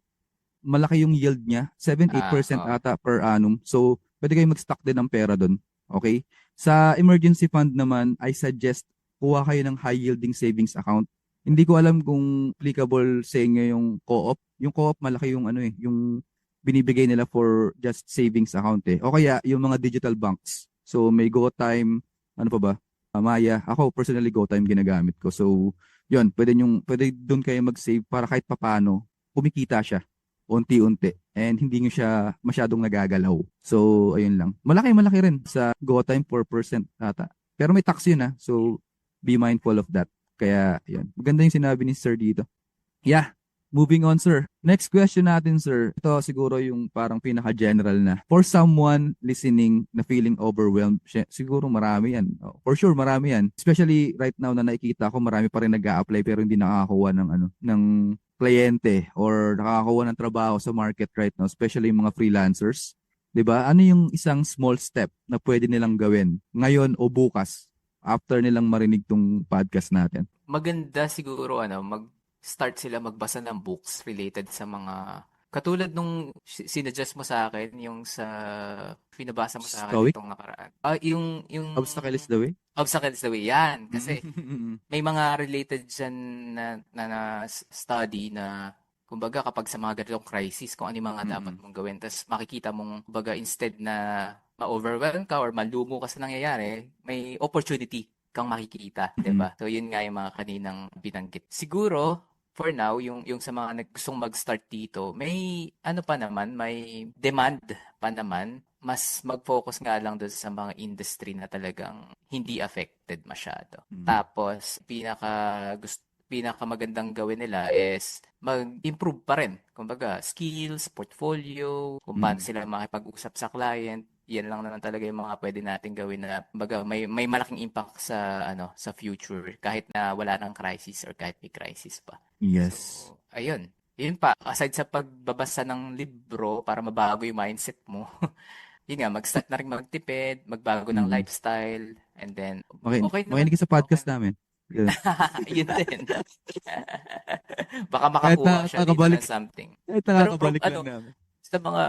Malaki yung yield niya. 7-8% oh. ata per annum. So, pwede kayong mag-stock din ng pera doon. Okay? Sa emergency fund naman, I suggest kuha kayo ng high yielding savings account. Hindi ko alam kung applicable sa inyo yung co-op. Yung co-op malaki yung yung binibigay nila for just savings account eh. O kaya yung mga digital banks. So may GoTime, ano pa ba? Maya. Ako personally GoTime ginagamit ko. So yun, pwede doon kayo mag-save para kahit papano kumikita siya unti-unti and hindi nyo siya masyadong nagagalaw. So, ayun lang. Malaki rin sa GoTime 4% ata. Pero may tax yun. So, be mindful of that. Kaya, yun. Maganda yung sinabi ni Sir dito. Yeah. Moving on, sir. Next question natin, sir. Ito siguro yung parang pinaka-general na. For someone listening na feeling overwhelmed, siguro marami yan. For sure, marami yan. Especially right now na nakikita ko, marami pa rin nag-a-apply pero hindi nakakakuha ng kliyente or nakakakuha ng trabaho sa market right now, especially yung mga freelancers. 'Di ba? Ano yung isang small step na pwede nilang gawin ngayon o bukas after nilang marinig tong podcast natin? Maganda siguro mag-start sila magbasa ng books related sa mga katulad nung sinuggest mo sa akin yung sa pinabasa mo sa akin Stoic? nitong nakaraan. Yung Obstacle is the way? Obstacles the way yan kasi Mm. may mga related dyan na study na kumbaga kapag sa mga ganitong crisis kung ano yung mga dapat Mm. mong gawin tapos makikita mong kumbaga instead na ma-overwhelm ka or malumo ka sa nangyayari may opportunity kang makikita, 'di Mm. ba? So yun nga yung mga kaninang binanggit. Siguro for now, yung sa mga gustong mag-start dito, may ano pa naman, may demand pa naman. Mas mag-focus nga lang doon sa mga industry na talagang hindi affected masyado. Mm. Tapos, pinakamagandang gawin nila is mag-improve pa rin. Kumbaga, skills, portfolio, kung paano Mm. sila makipag-usap sa client. Yan lang naman talaga yung mga pwede natin gawin na kumbaga, may malaking impact sa sa future kahit na wala nang crisis or kahit may crisis pa. So, Yes. ayun. Yun pa, aside sa pagbabasa ng libro para mabago yung mindset mo, yun nga, mag-start na rin magtipid, magbago ng Mm. lifestyle, and then, okay Makinig naman. ka sa Okay podcast naman. namin. Ganun. Yun din. Baka Kahit makakuha siya dito nakakabalik, ng something. kahit Pero nakakabalik lang namin. sa mga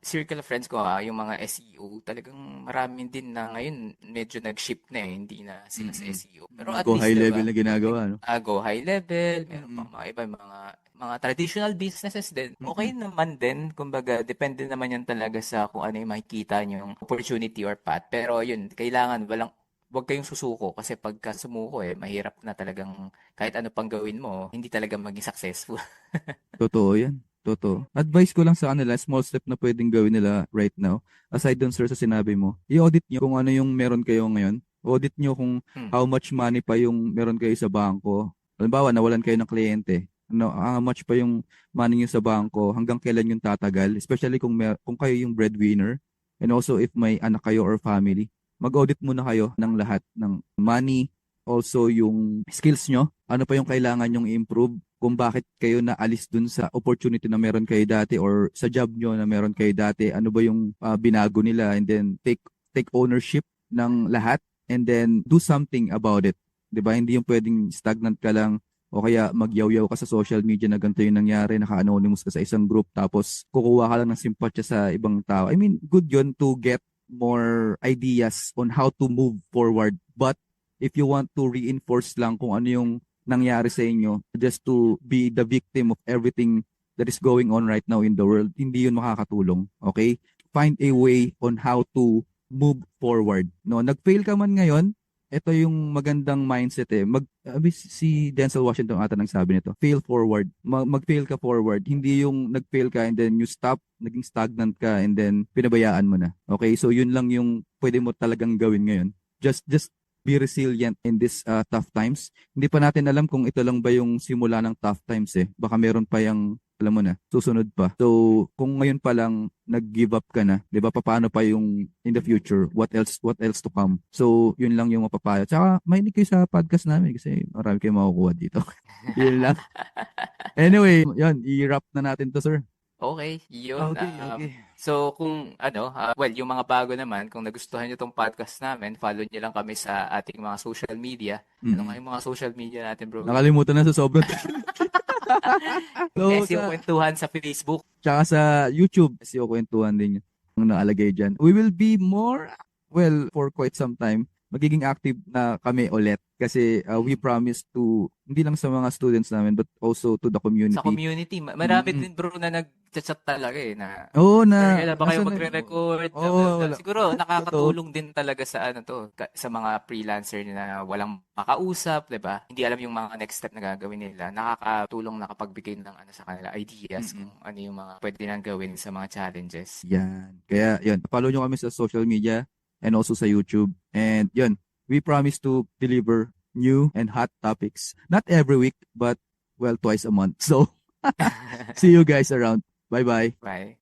circle of friends ko yung mga SEO, talagang marami din na ngayon medyo nag-shift na hindi na sila sa Mm. SEO. Pero Mga at go least, high 'di level ba? na ginagawa, no? Go high level, meron Mm. pang mga iba, mga traditional businesses din. Mm. Okay naman din, kumbaga depende naman yan talaga sa kung ano yung makikita yung opportunity or path. Pero yun, kailangan wag kayong susuko kasi pagka sumuko mahirap na talagang kahit ano pang gawin mo, hindi talaga maging successful. Totoo yan. Totoo. Advice ko lang sa kanila, small step na pwedeng gawin nila right now. Aside dun, sir, sa sinabi mo, i-audit nyo kung ano yung meron kayo ngayon. Audit nyo kung Hmm. how much money pa yung meron kayo sa bangko. Halimbawa, nawalan kayo ng kliyente. Ano, how much pa yung money nyo sa bangko, hanggang kailan yung tatagal. Especially kung kayo yung breadwinner. And also if may anak kayo or family. Mag-audit muna kayo ng lahat ng money, also yung skills nyo. Ano pa yung kailangan nyong i-improve, kung bakit kayo naalis dun sa opportunity na meron kayo dati or sa job nyo na meron kayo dati, ano ba yung binago nila, and then take ownership ng lahat and then do something about it. 'Di ba? Hindi yung pwedeng stagnant ka lang o kaya magyaw-yaw ka sa social media na ganito yung nangyari, naka-anonymous ka sa isang group tapos kukuha ka lang ng simpatya sa ibang tao. I mean, good yun to get more ideas on how to move forward. But if you want to reinforce lang kung ano yung nangyari sa inyo just to be the victim of everything that is going on right now in the world, hindi yun makakatulong. Okay? Find a way on how to move forward. No, nag-fail ka man ngayon, ito yung magandang mindset eh. Si Denzel Washington ata nang sabi nito, fail forward. Mag-fail ka forward. Hindi yung nag-fail ka and then you stop, naging stagnant ka and then pinabayaan mo na. Okay? So yun lang yung pwede mo talagang gawin ngayon. Just be resilient in this tough times. Hindi pa natin alam kung ito lang ba yung simula ng tough times eh. Baka meron pa yung, alam mo na, susunod pa. So, kung ngayon pa lang nag-give up ka na, 'di ba? Paano pa yung in the future? What else to come? So, yun lang yung mapapayo. Tsaka, makinig kayo sa podcast namin kasi marami kayong makukuha dito. Yun lang. Anyway, yun, i-wrap na natin to, sir. Okay, yun. Okay, okay. So kung well, yung mga bago naman, kung nagustuhan nyo tong podcast namin, follow nyo lang kami sa ating mga social media. Ano nga Mm-mm. yung mga social media natin, bro? Nakalimutan na sa sobrang. So, SEO Kwentuhan sa Facebook. tsaka sa YouTube, SEO Kwentuhan din yung naalagay dyan. We will be more, well, for quite some time, magiging active na kami ulit kasi we promise to, hindi lang sa mga students namin, but also to the Sa community. community. Marami Mm. din, bro, na nag-chat talaga na, Oo "Sir, na, kailan ba kayo nasa na, magre-record? Blah, blah, oo, blah." wala. Siguro Totoo. nakakatulong din talaga sa sa mga freelancer na walang makausap, 'di ba? Hindi alam yung mga next step na gagawin nila. Nakakatulong na kapagbigay ng sa kanila ideas Mm-mm. kung ano yung mga pwede nilang gawin sa mga challenges. Yan. Kaya, yun, follow nyo kami sa social media and also sa YouTube. And yun, we promise to deliver new and hot topics. Not every week, but, well, twice a month. So, see you guys around. Bye-bye. Bye.